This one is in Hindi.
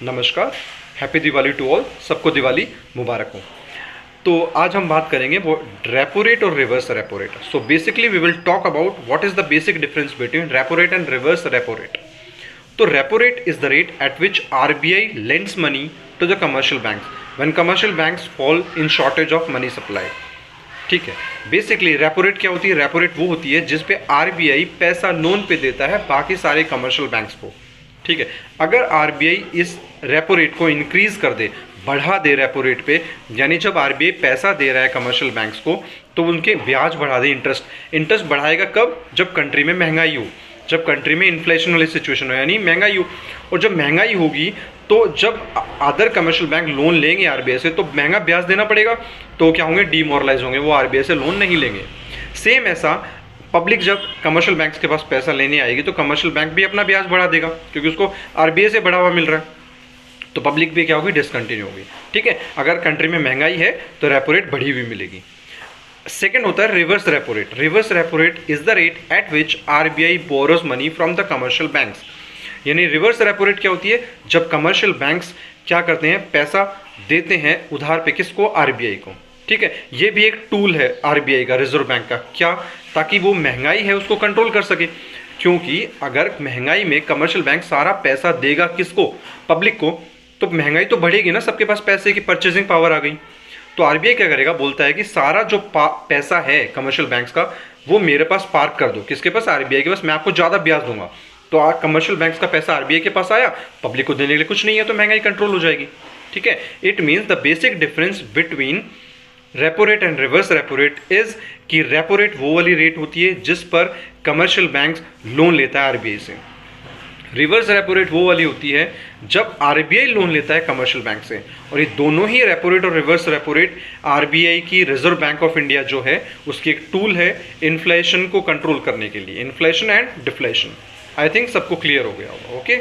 नमस्कार, हैप्पी दिवाली टू ऑल। सबको दिवाली मुबारक हो। तो आज हम बात करेंगे वो रेपो रेट और reverse repo rate. So basically we will talk about what is the basic difference between repo rate and reverse repo rate. तो repo rate is the rate at which RBI lends money to the commercial banks when commercial banks fall in shortage of money supply. ठीक है, बेसिकली रेपो रेट क्या होती है? रेपो रेट वो होती है जिस पे आरबीआई पैसा लोन पे देता है बाकी सारे कमर्शियल बैंक्स को। ठीक है, अगर आरबीआई इस रेपो रेट को इंक्रीज कर दे, बढ़ा दे रेपो रेट पे, यानी जब आरबीआई पैसा दे रहा है कमर्शियल बैंक्स को तो उनके ब्याज बढ़ा दे। इंटरेस्ट बढ़ाएगा कब? जब कंट्री में महंगाई हो, जब कंट्री में इन्फ्लेशन वाली सिचुएशन हो, यानी महंगाई हो। और जब महंगाई होगी तो जब अदर कमर्शियल बैंक लोन लेंगे आरबीआई से तो महंगा ब्याज देना पड़ेगा, तो क्या होंगे? डीमोरलाइज होंगे, वो आरबीआई से लोन नहीं लेंगे। सेम ऐसा पब्लिक जब कमर्शियल बैंक्स के पास पैसा लेने आएगी तो कमर्शियल बैंक भी अपना ब्याज बढ़ा देगा क्योंकि उसको आरबीआई से बढ़ावा मिल रहा है, तो पब्लिक भी क्या होगी? डिसकंटिन्यू होगी। ठीक है, अगर कंट्री में महंगाई है तो रेपो रेट बढ़ी हुई मिलेगी। सेकेंड होता है reverse repo rate. Reverse repo rate is the rate at which RBI borrows money from the commercial banks. यानी रिवर्स रेपो रेट क्या होती है? जब कमर्शियल बैंक्स क्या करते हैं? पैसा देते हैं उधार पे, किसको? आरबीआई को। ठीक है, ये भी एक टूल है आरबीआई का, रिजर्व बैंक का। क्या? ताकि वो महंगाई है उसको कंट्रोल कर सके, क्योंकि अगर महंगाई में कमर्शियल बैंक सारा पैसा देगा किसको? पब्लिक को, तो महंगाई तो बढ़ेगी ना, सबके पास पैसे की परचेजिंग पावर आ गई। तो आरबीआई क्या करेगा? बोलता है कि सारा जो पैसा है कमर्शियल बैंक्स का वो मेरे पास पार्क कर दो। किसके पास? आरबीआई के पास। मैं आपको ज़्यादा ब्याज दूंगा। तो कमर्शियल बैंक्स का पैसा आरबीआई के पास आया, पब्लिक को देने के लिए कुछ नहीं है, तो महंगाई कंट्रोल हो जाएगी। ठीक है, it means the basic difference between repo rate and reverse repo rate is कि रेपो रेट वो वाली रेट होती है जिस पर कमर्शियल बैंक्स लोन लेता है आरबीआई से। रिवर्स रेपो रेट वो वाली होती है जब आरबीआई लोन लेता है कमर्शियल बैंक से। और ये दोनों ही रेपो रेट और रिवर्स रेपो रेट आरबीआई की रिजर्व बैंक ऑफ इंडिया जो है उसकी एक टूल है इन्फ्लेशन को कंट्रोल करने के लिए, inflation and deflation. I think सबको क्लियर हो गया होगा। ओके।